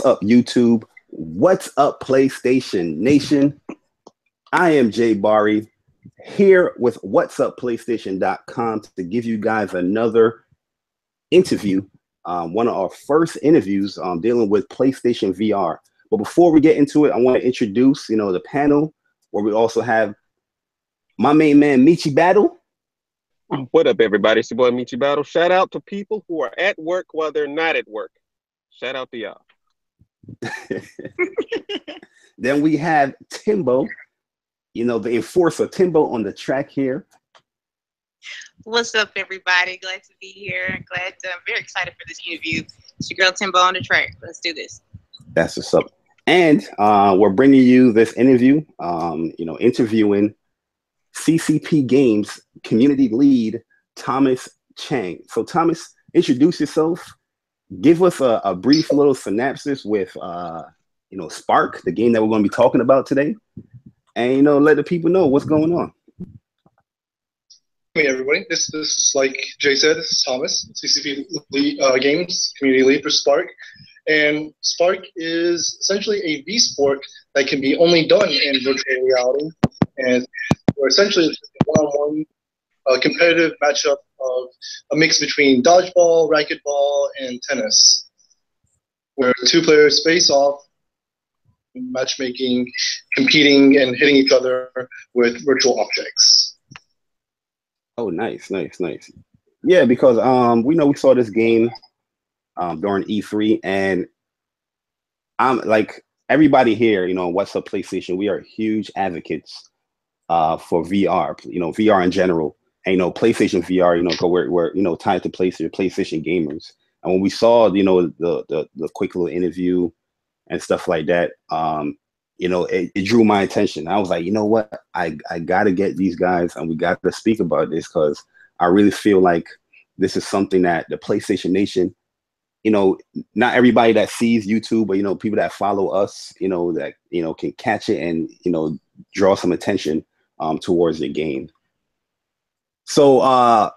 up, YouTube? What's up, PlayStation Nation? I am Jay Bari here with What's Up PlayStation.com to give you guys another interview, one of our first interviews dealing with PlayStation VR. But before we get into it, I want to introduce, the panel where we also have my main man, Michi Battle. What up, everybody? It's your boy, Michi Battle. Shout out to people who are at work while they're not at work. Shout out to y'all. Then we have Timbo, the enforcer, Timbo on the track here. What's up, everybody? Glad to be here. I'm very excited for this interview. It's your girl, Timbo, on the track. Let's do this. That's what's up. And we're bringing you this interview, interviewing CCP Games community lead, Thomas Cheung. So, Thomas, introduce yourself. Give us a brief little synopsis with, Sparc, the game that we're going to be talking about today. And, let the people know what's going on. Hey, everybody. This is, like Jay said, this is Thomas, CCP Games community lead for Sparc. And Sparc is essentially a V-sport that can be only done in virtual reality. And we're essentially a one-on-one competitive matchup of a mix between dodgeball, racquetball, and tennis, where two players face off, matchmaking, competing, and hitting each other with virtual objects. Oh, nice. Yeah, because we saw this game during E3, and I'm like everybody here, What's Up PlayStation, we are huge advocates for VR, VR in general. And, PlayStation VR, because we're tied to PlayStation gamers. And when we saw, the quick little interview and stuff like that, it drew my attention. I was like, you know what? I got to get these guys and we got to speak about this because I really feel like this is something that the PlayStation Nation, not everybody that sees YouTube, but, people that follow us, that, can catch it and, draw some attention towards the game. So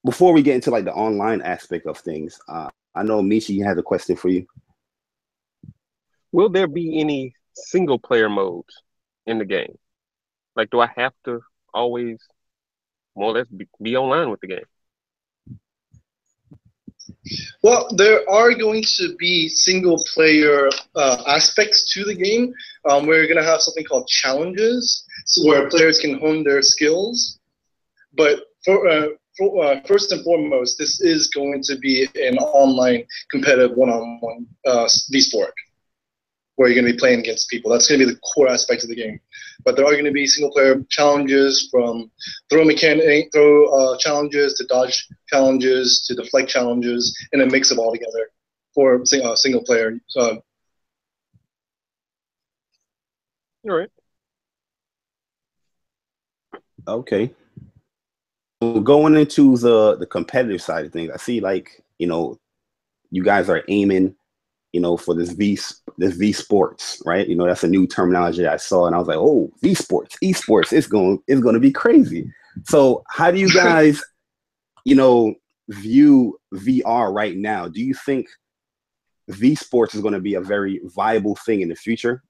before we get into like the online aspect of things, I know Michi has a question for you. Will there be any single player modes in the game? Like, do I have to always more or less be online with the game? Well, there are going to be single player aspects to the game. We're going to have something called challenges, where players can hone their skills. But first and foremost, this is going to be an online competitive one-on-one V-sport, where you're going to be playing against people. That's going to be the core aspect of the game. But there are going to be single-player challenges, from throw challenges to dodge challenges to deflect challenges, and a mix of all together for single-player. All right. Okay. So going into the competitive side of things, I see you guys are aiming, for this V sports, right? That's a new terminology I saw, and I was like, oh, V sports, esports, it's going to be crazy. So how do you guys, view VR right now? Do you think V sports is going to be a very viable thing in the future?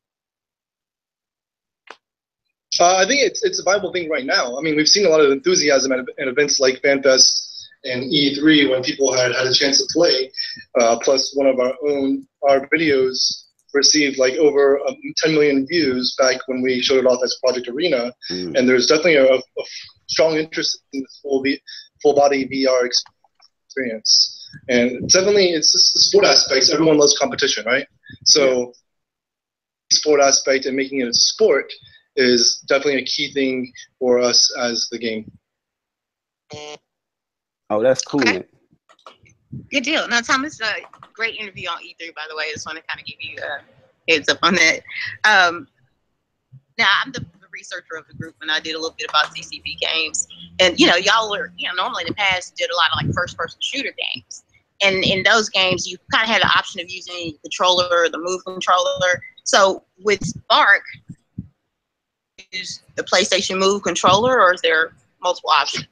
I think it's a viable thing right now. I mean, we've seen a lot of enthusiasm at events like FanFest and E3 when people had a chance to play. Plus, one of our videos received like over 10 million views back when we showed it off as Project Arena. And there's definitely a strong interest in this full body VR experience. And definitely, it's just the sport aspects. Everyone loves competition, right? So, sport aspect and making it a sport is definitely a key thing for us as the game. Oh, that's cool. Okay. Good deal. Now, Thomas, great interview on E3, by the way. I just want to kind of give you a heads up on that. Now, I'm the researcher of the group, and I did a little bit about CCP Games. And, y'all were, normally in the past did a lot of like first-person shooter games. And in those games, you kind of had the option of using the controller or the Move controller. So with Sparc, use the PlayStation Move controller, or is there multiple options?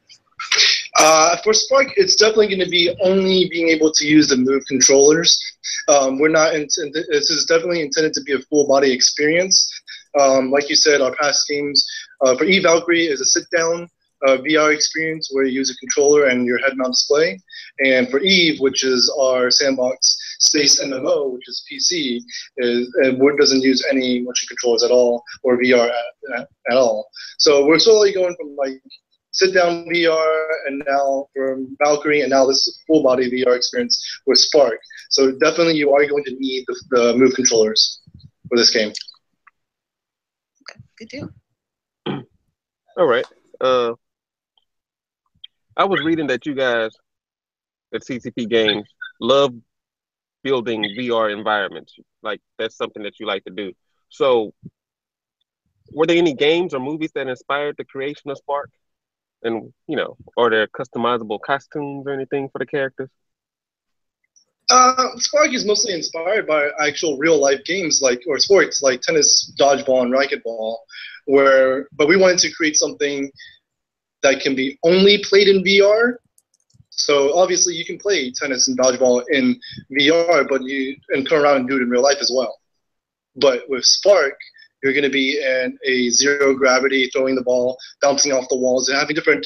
For Spark, it's definitely going to be only being able to use the Move controllers. We're not. This is definitely intended to be a full body experience. Like you said, our past games for E Valkyrie is a sit-down VR experience where you use a controller and your head-mount display, and for Eve, which is our sandbox space MMO, which is PC, doesn't use any motion controllers at all or VR at all. So we're slowly going from like sit-down VR, and now from Valkyrie, and now this is a full-body VR experience with Sparc. So definitely, you are going to need the Move controllers for this game. Okay, good deal. All right. I was reading that you guys at CCP Games love building VR environments. Like, that's something that you like to do. So, were there any games or movies that inspired the creation of Sparc? And, are there customizable costumes or anything for the characters? Sparc is mostly inspired by actual real-life games or sports like tennis, dodgeball, and racquetball. But we wanted to create something that can be only played in VR. So obviously you can play tennis and dodgeball in VR, and turn around and do it in real life as well. But with Sparc, you're going to be in a zero gravity, throwing the ball, bouncing off the walls, and having different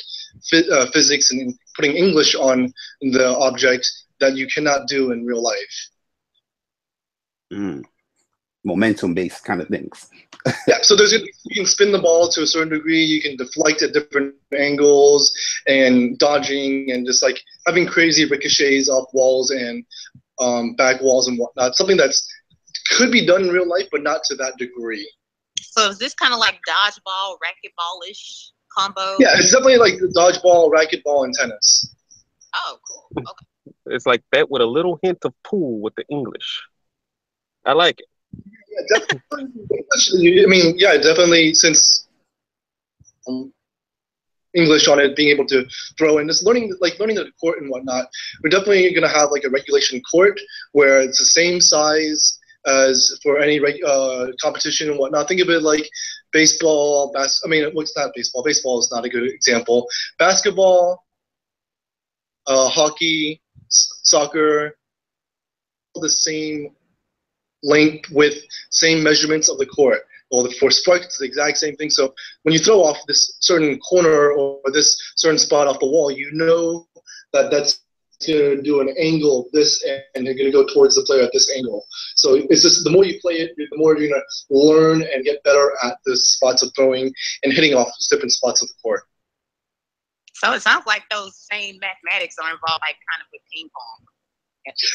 physics and putting English on the object that you cannot do in real life. Momentum-based kind of things. Yeah, so you can spin the ball to a certain degree. You can deflect at different angles and dodging and just like having crazy ricochets off walls and back walls and whatnot. Something that's could be done in real life, but not to that degree. So is this kind of like dodgeball, racquetball-ish combo? Yeah, it's definitely like the dodgeball, racquetball, and tennis. Oh, cool. Okay. It's like that with a little hint of pool with the English. I like it. Yeah, definitely. I mean, yeah, definitely since English on it, being able to throw and just learning the court and whatnot. We're definitely going to have like a regulation court where it's the same size as for any competition and whatnot. Think of it like baseball, it's not baseball. Baseball is not a good example. Basketball, hockey, soccer, the same length, width, same measurements of the court. Well, for Sparc, it's the exact same thing. So when you throw off this certain corner or this certain spot off the wall, you know that's going to do an angle this, and you're going to go towards the player at this angle. So it's just the more you play it, the more you're going to learn and get better at the spots of throwing and hitting off different spots of the court. So it sounds like those same mathematics are involved, like kind of with ping pong.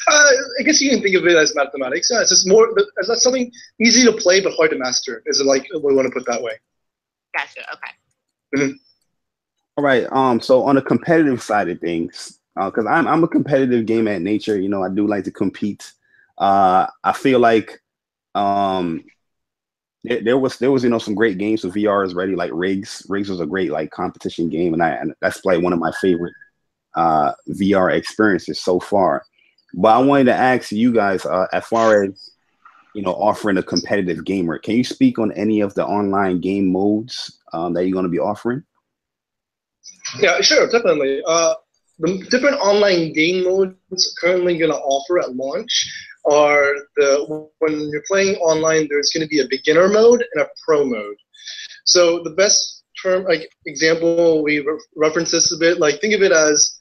I guess you can think of it as mathematics. Yeah, it's just more. That's something easy to play but hard to master. Is it like we want to put it that way? Gotcha. Okay. Mm-hmm. All right. So on the competitive side of things, because I'm a competitive gamer at nature. I do like to compete. I feel like there was some great games with VR already. Like Riggs was a great like competition game, and that's like one of my favorite VR experiences so far. But I wanted to ask you guys, as far as offering a competitive gamer, can you speak on any of the online game modes that you're going to be offering? Yeah, sure, definitely. The different online game modes currently going to offer at launch are when you're playing online, there's going to be a beginner mode and a pro mode. So the best example, we reference this a bit, think of it as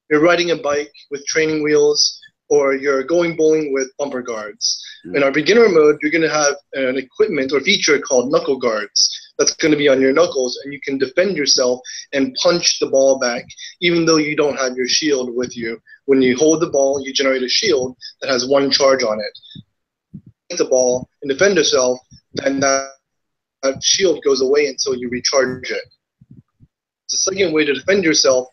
you're riding a bike with training wheels, or you're going bowling with bumper guards. In our beginner mode, you're going to have an equipment or feature called knuckle guards that's going to be on your knuckles, and you can defend yourself and punch the ball back, even though you don't have your shield with you. When you hold the ball, you generate a shield that has one charge on it. Hit the ball and defend yourself, then that shield goes away until you recharge it. The second way to defend yourself,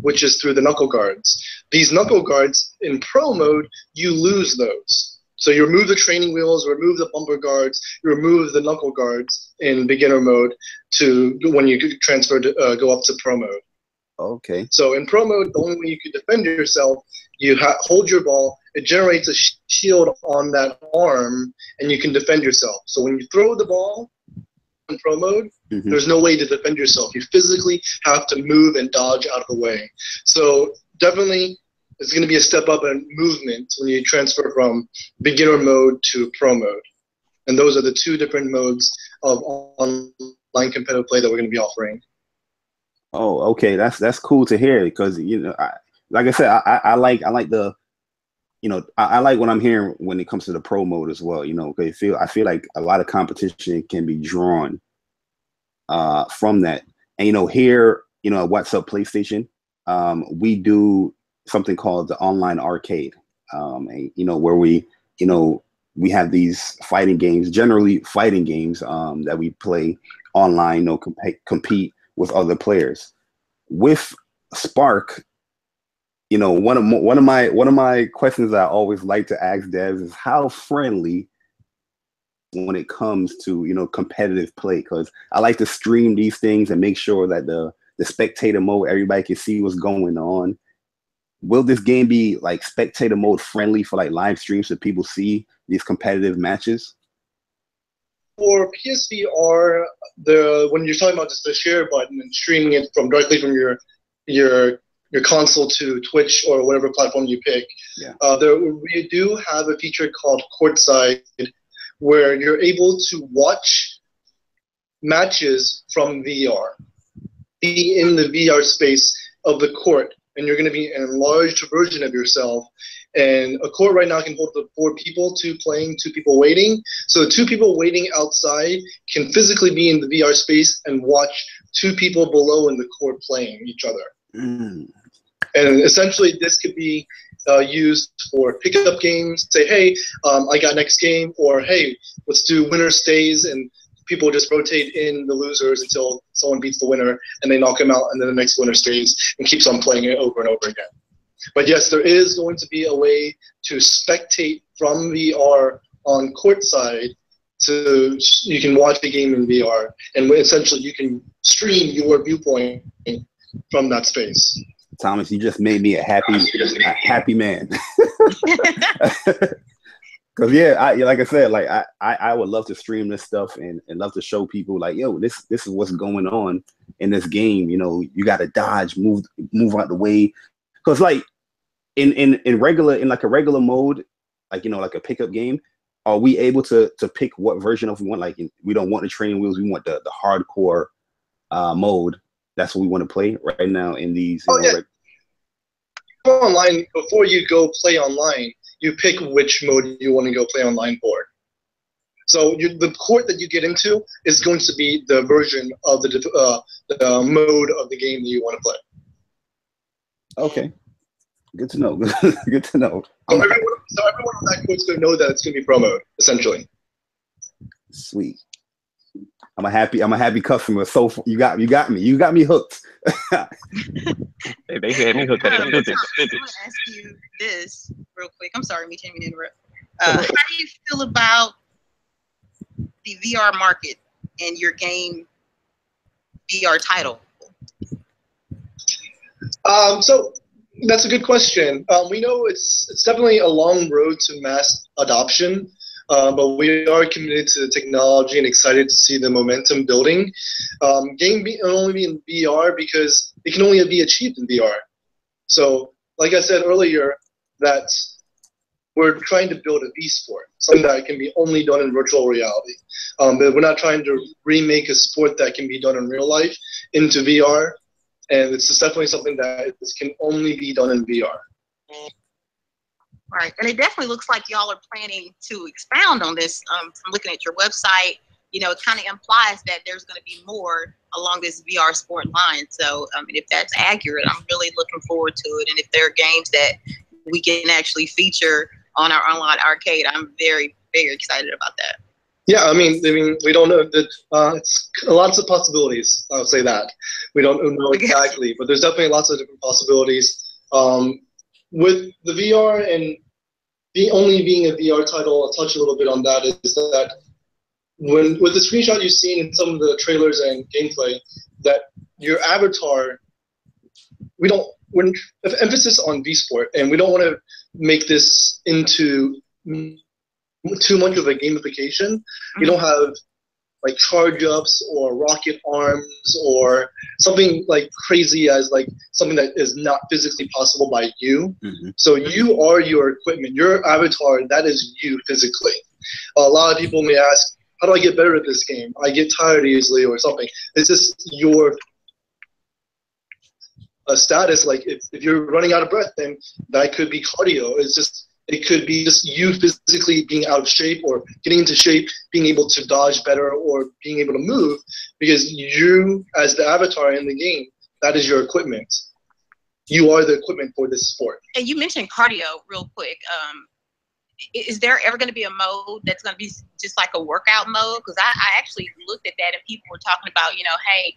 which is through the knuckle guards. These knuckle guards, in pro mode, you lose those. So you remove the training wheels, remove the bumper guards, you remove the knuckle guards in beginner mode to when you transfer to go up to pro mode. Okay. So in pro mode, the only way you can defend yourself, you hold your ball, it generates a shield on that arm, and you can defend yourself. So when you throw the ball, pro mode, there's no way to defend yourself. You physically have to move and dodge out of the way. So definitely, it's going to be a step up in movement when you transfer from beginner mode to pro mode. And those are the two different modes of online competitive play that we're going to be offering. Oh, okay, that's cool to hear, because like I said, I like the, I like what I'm hearing when it comes to the pro mode as well. I feel like a lot of competition can be drawn from that. And here, at What's Up PlayStation, we do something called the online arcade, where we have these fighting games, generally fighting games, that we play online, compete with other players. With Sparc, one of my questions I always like to ask devs is how friendly when it comes to competitive play, because I like to stream these things and make sure that the spectator mode, everybody can see what's going on. Will this game be like spectator mode friendly for like live streams so people see these competitive matches? For PSVR, when you're talking about just the share button and streaming it directly from your console to Twitch or whatever platform you pick, we do have a feature called Courtside, where you're able to watch matches from VR, be in the VR space of the court, and you're going to be an enlarged version of yourself. And a court right now can hold the 4 people, 2 playing, 2 people waiting. So the 2 people waiting outside can physically be in the VR space and watch 2 people below in the court playing each other. And essentially, this could be used for pickup games. Say, hey, I got next game, or hey, let's do winner stays, and people just rotate in the losers until someone beats the winner, and they knock him out, and then the next winner stays and keeps on playing it over and over again. But yes, there is going to be a way to spectate from VR on courtside, so you can watch the game in VR, and essentially you can stream your viewpoint from that space. Thomas, you just made me a happy man. Because like I said, like I would love to stream this stuff and love to show people like, yo, this is what's going on in this game. You got to dodge, move out the way. Because like in a regular mode, like a pickup game, are we able to pick what version of we want? Like we don't want the training wheels, we want the hardcore mode. That's what we want to play right now in these. Online, before you go play online, you pick which mode you want to go play online for. So the court that you get into is going to be the version of the mode of the game that you want to play. Okay, good to know. Good to know. So everyone on that court's going to know that it's going to be pro mode, essentially. Sweet. I'm a happy customer. So you got me hooked. Hey, they had me hooked at the I'm going to ask you this real quick. I'm sorry, me to interrupt. How do you feel about the VR market and your game VR title? So that's a good question. We know it's definitely a long road to mass adoption. But we are committed to the technology and excited to see the momentum building. Game only be in VR because it can only be achieved in VR. So, like I said earlier, that we're trying to build a V-sport, something that can be only done in virtual reality. But we're not trying to remake a sport that can be done in real life into VR. And it's just definitely something that can only be done in VR. Right, and it definitely looks like y'all are planning to expound on this. From looking at your website, it kind of implies that there's going to be more along this VR sport line. So, if that's accurate, I'm really looking forward to it. And if there are games that we can actually feature on our online arcade, I'm very, very excited about that. Yeah, I mean, we don't know that it's lots of possibilities. I'll say that we don't know exactly, but there's definitely lots of different possibilities. With the VR and only being a VR title, I'll touch a little bit on that, is that with the screenshot you've seen in some of the trailers and gameplay, that your avatar, we're emphasis on V-Sport, and we don't want to make this into too much of a gamification. We don't have like charge ups or rocket arms or something like crazy as like something that is not physically possible by you. So you are your equipment. Your avatar, that is you physically. A lot of people may ask, how do I get better at this game? I get tired easily or something. It's just your status. Like if you're running out of breath, then that could be cardio. It could be just you physically being out of shape or getting into shape, being able to dodge better or being able to move, because you, as the avatar in the game, that is your equipment. You are the equipment for this sport. And you mentioned cardio real quick. Is there ever going to be a mode that's going to be just like a workout mode? Because I actually looked at that and people were talking about, hey,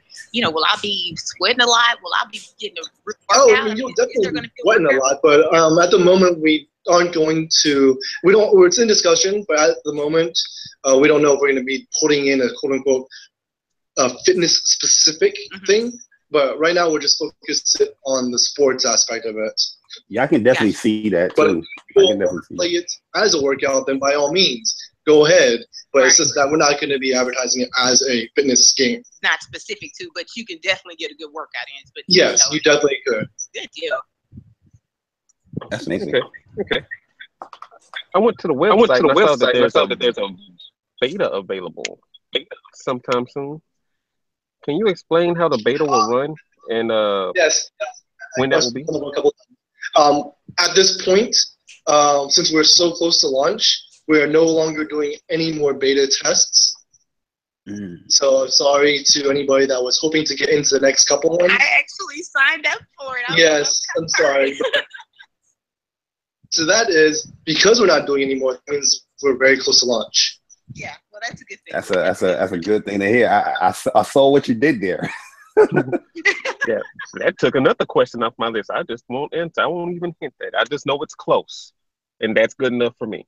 will I be sweating a lot? Will I be getting a workout? Oh, you'll definitely be sweating a lot. But at the moment, we aren't going to. It's in discussion, but at the moment, we don't know if we're going to be putting in a quote unquote fitness specific thing. But right now, we're just focused on the sports aspect of it. Yeah, I can definitely see that But too. if people play it as a workout, then by all means, go ahead. But it's just that we're not going to be advertising it as a fitness game. Not specific to, but you can definitely get a good workout in. But yes, you definitely could. Good deal. That's amazing. Okay. I went to the website and I saw that there's a beta available sometime soon. Can you explain how the beta will run and yes, when that will be? At this point, since we're so close to launch, we are no longer doing any more beta tests. So sorry to anybody that was hoping to get into the next couple ones. I actually signed up for it. Yes, I'm sorry. So that is because we're not doing any more things. We're very close to launch. Yeah, well, that's a good thing. That's a good thing to hear. I saw what you did there. Yeah, that took another question off my list. I just won't answer. I won't even hint that. I just know it's close, and that's good enough for me.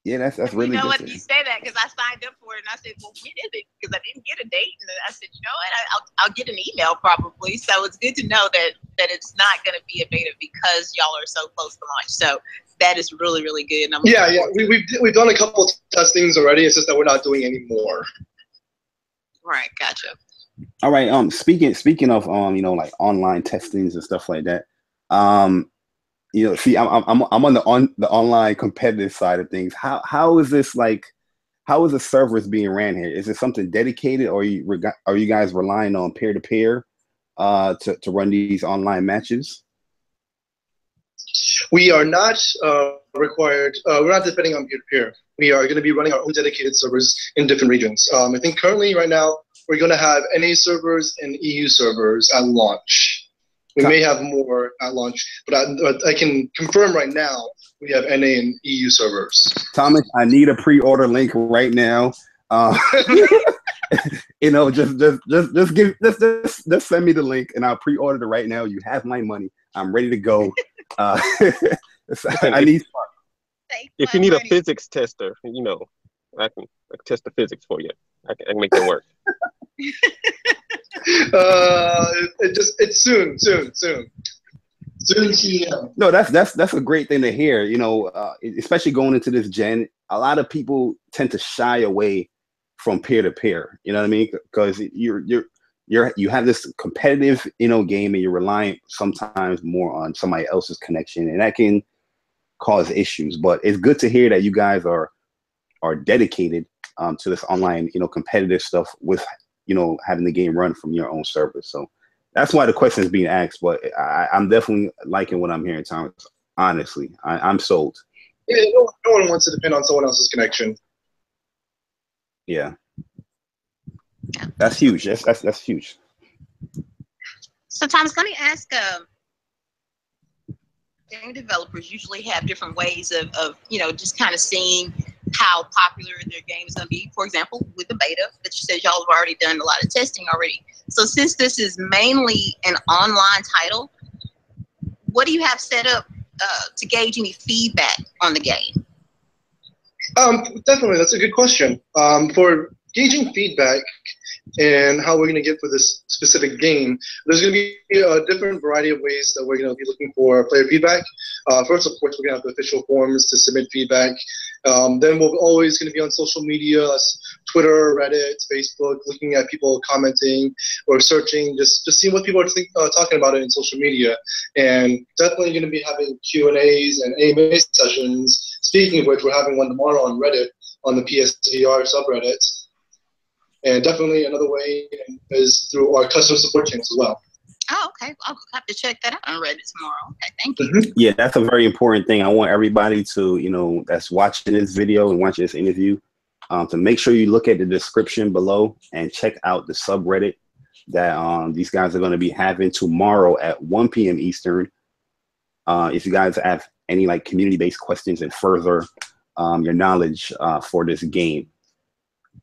Yeah, that's really good. You know what? You say that because I signed up for it, and I said, "Well, when is it?" Because I didn't get a date, and I said, "You know what? I'll get an email probably." So it's good to know that it's not going to be a beta because y'all are so close to launch. So that is really, really good. And we've done a couple of testings already. It's just that we're not doing any more. Right, gotcha. All right. Speaking of like online testings and stuff like that. See, I'm on the online competitive side of things. How is this like? How is the servers being ran here? Is it something dedicated, or are you guys relying on peer-to-peer to run these online matches? We are not required. We're not depending on peer-to-peer. We are going to be running our own dedicated servers in different regions. I think currently, right now, we're going to have NA servers and EU servers at launch. We may have more at launch, but I can confirm right now we have NA and EU servers. Thomas, I need a pre-order link right now. Just send me the link and I'll pre-order it right now. You have my money. I'm ready to go. I need Sparc. If you need a physics tester, I can test the physics for you. I can make that work. It's soon. No, that's a great thing to hear. Especially going into this gen, a lot of people tend to shy away from peer to peer. You know what I mean? Because you have this competitive game, and you're reliant sometimes more on somebody else's connection, and that can cause issues. But it's good to hear that you guys are dedicated to this online competitive stuff with having the game run from your own server. So that's why the question is being asked. But I'm definitely liking what I'm hearing, Thomas. Honestly, I'm sold. Yeah, no one wants to depend on someone else's connection. Yeah, that's huge. That's huge. So, Thomas, let me ask. Game developers usually have different ways of just kind of seeing how popular their game is going to be. For example, with the beta that you said y'all have already done a lot of testing already. So since this is mainly an online title, what do you have set up to gauge any feedback on the game? Definitely, that's a good question. For gauging feedback, and how we're going to get for this specific game. There's going to be a different variety of ways that we're going to be looking for player feedback. First, of course, we're going to have the official forums to submit feedback. Then we're always going to be on social media, Twitter, Reddit, Facebook, looking at people commenting or searching, just seeing what people are talking about it in social media. And definitely going to be having Q&As and AMA sessions. Speaking of which, we're having one tomorrow on Reddit, on the PSVR subreddit. And definitely another way is through our customer support channels as well. Oh, okay. I'll have to check that out on Reddit tomorrow. Okay, thank you. Yeah, that's a very important thing. I want everybody to, that's watching this video and watching this interview, to make sure you look at the description below and check out the subreddit that these guys are going to be having tomorrow at 1 p.m. Eastern. If you guys have any like community-based questions and further your knowledge for this game.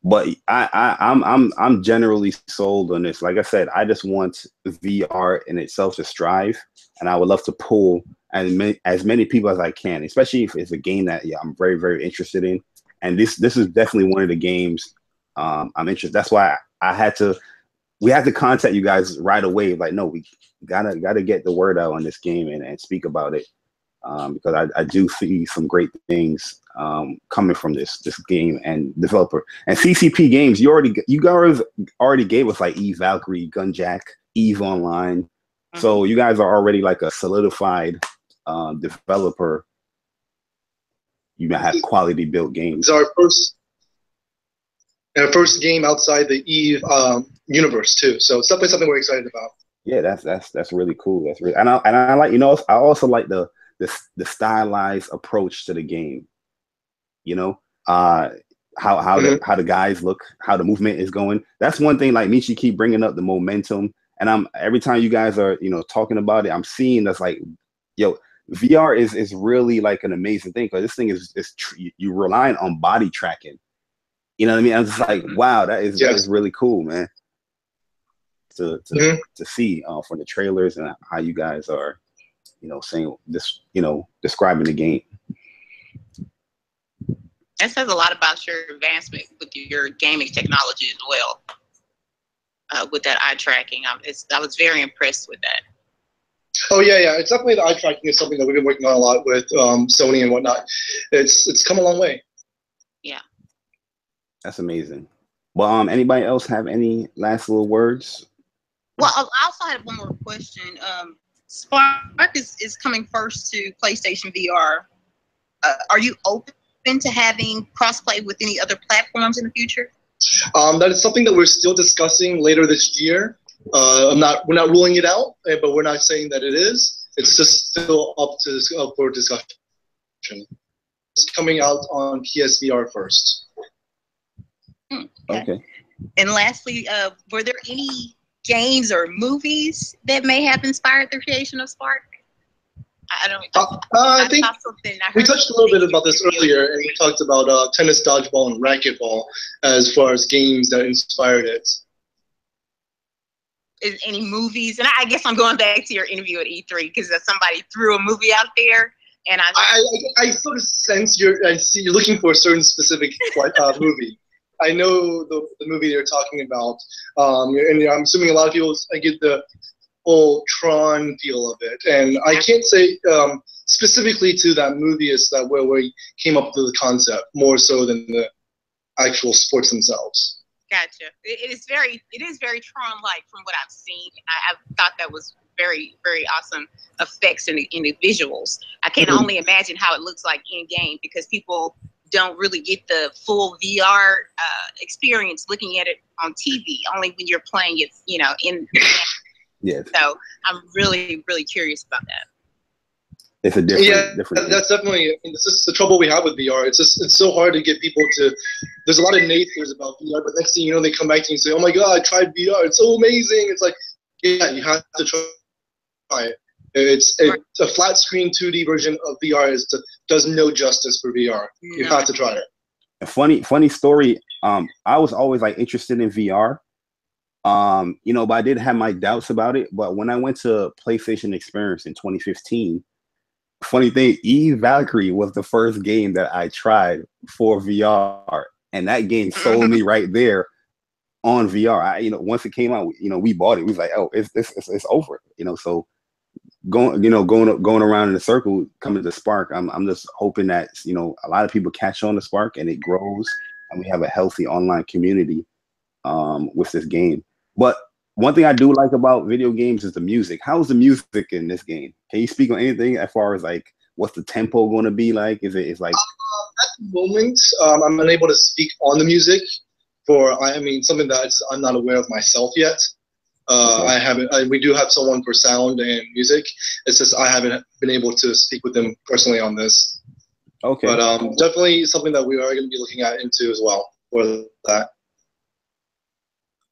But I'm generally sold on this. Like I said, I just want VR in itself to strive, and I would love to pull as many people as I can, especially if it's a game that I'm very, very interested in. And this is definitely one of the games I'm interested. That's why we had to contact you guys right away. Like, no, we gotta get the word out on this game and speak about it, because I do see some great things coming from this game and developer. And CCP Games, you guys already gave us like Eve Valkyrie, Gunjack, Eve Online. Mm-hmm. So you guys are already like a solidified developer. You have quality built games. It's our first game outside the Eve universe too. So it's definitely something we're excited about. Yeah, that's really cool. That's really, and I like, I also like the stylized approach to the game. How the guys look, how the movement is going. That's one thing. Like Michi keep bringing up the momentum, and every time you guys are talking about it, I'm seeing that's like, VR is really like an amazing thing, because this thing is you relying on body tracking. You know what I mean? I'm just like, wow, that is really cool, man. To see from the trailers and how you guys are, saying this, describing the game. That says a lot about your advancement with your gaming technology as well. With that eye tracking, I was very impressed with that. Oh yeah. It's definitely the eye tracking is something that we've been working on a lot with Sony and whatnot. It's come a long way. Yeah. That's amazing. Well, anybody else have any last little words? Well, I also had one more question. Sparc is coming first to PlayStation VR. Are you open to having crossplay with any other platforms in the future? That is something that we're still discussing later this year. We're not ruling it out, but we're not saying that it is. It's just still up for discussion. It's coming out on PSVR first. Okay. And lastly, were there any games or movies that may have inspired the creation of Sparc? I think we touched a little bit about this earlier, and we talked about tennis, dodgeball, and racquetball as far as games that inspired it. Is any movies? And I guess I'm going back to your interview at E3 because somebody threw a movie out there, and I sort of sense you're looking for a certain specific movie. I know the movie you're talking about, and I'm assuming a lot of people get the whole Tron feel of it, and I can't say specifically to that movie is that where we came up with the concept more so than the actual sports themselves. Gotcha. It is very Tron-like from what I've seen. I thought that was very, very awesome effects in the visuals. I can only imagine how it looks like in game because people don't really get the full VR experience looking at it on TV. Only when you're playing it, in. Yeah. So I'm really, really curious about that. It's a different. That's definitely. This is the trouble we have with VR. It's so hard to get people to. There's a lot of naysayers about VR, but next thing you know, they come back to you and say, "Oh my God, I tried VR. It's so amazing." It's like, yeah, you have to try it. It's a flat screen 2D version of VR does no justice for VR. No. You have to try it. A funny story. I was always like interested in VR. But I did have my doubts about it. But when I went to PlayStation Experience in 2015, funny thing, Eve Valkyrie was the first game that I tried for VR, and that game sold me right there on VR. Once it came out, we bought it. We was like, oh, it's over. So going around in a circle, coming to Sparc. I'm just hoping that a lot of people catch on to Sparc and it grows, and we have a healthy online community with this game. But one thing I do like about video games is the music. How's the music in this game? Can you speak on anything as far as like what's the tempo going to be like? It's like at the moment I'm unable to speak on the music for something that I'm not aware of myself yet. Okay. We do have someone for sound and music. It's just I haven't been able to speak with them personally on this. Okay. But definitely something that we are going to be looking into as well for that.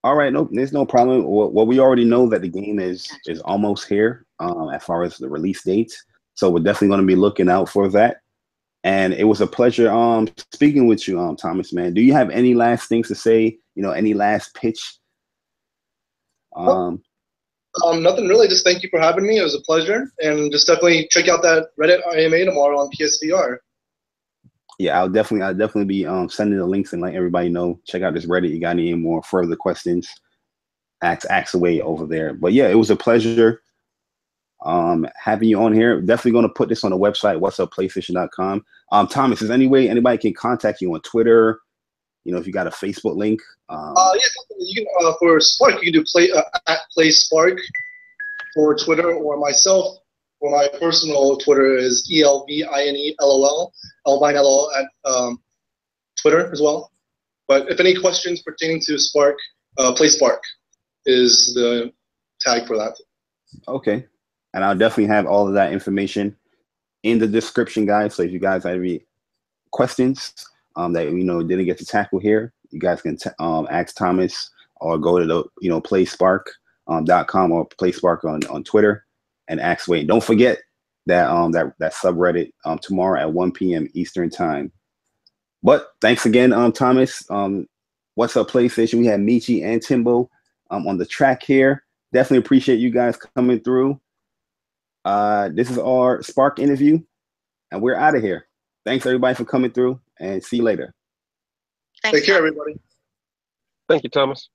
All right, no, there's no problem. Well, we already know that the game is almost here as far as the release date. So we're definitely going to be looking out for that. And it was a pleasure speaking with you, Thomas, man. Do you have any last things to say? Any last pitch? Nothing really. Just thank you for having me. It was a pleasure. And just definitely check out that Reddit IMA tomorrow on PSVR. Yeah, I'll definitely be sending the links and letting everybody know. Check out this Reddit. You got any more further questions? Ask away over there. But yeah, it was a pleasure having you on here. Definitely going to put this on the website, whatsupplaystation.com. Thomas, is there any way anybody can contact you on Twitter? If you got a Facebook link. Yeah, you can for Sparc, you can do play Sparc for Twitter, or myself. For my personal Twitter is ELVINELOL, Elvinelol at Twitter as well. But if any questions pertaining to Sparc, play Sparc is the tag for that. Okay. And I'll definitely have all of that information in the description, guys. So if you guys have any questions that didn't get to tackle here, you guys can ask Thomas or go to the playsparc.com or playsparc on Twitter and ask Wayne. Don't forget that that subreddit tomorrow at 1 p.m. Eastern time. But thanks again, Thomas. What's up, PlayStation? We had Michi and Timbo on the track here. Definitely appreciate you guys coming through. This is our Sparc interview, and we're out of here. Thanks everybody for coming through, and see you later. Thanks, Take care, everybody. Thank you, Thomas.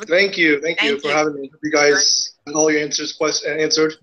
Thank you for having me. You guys all your answered.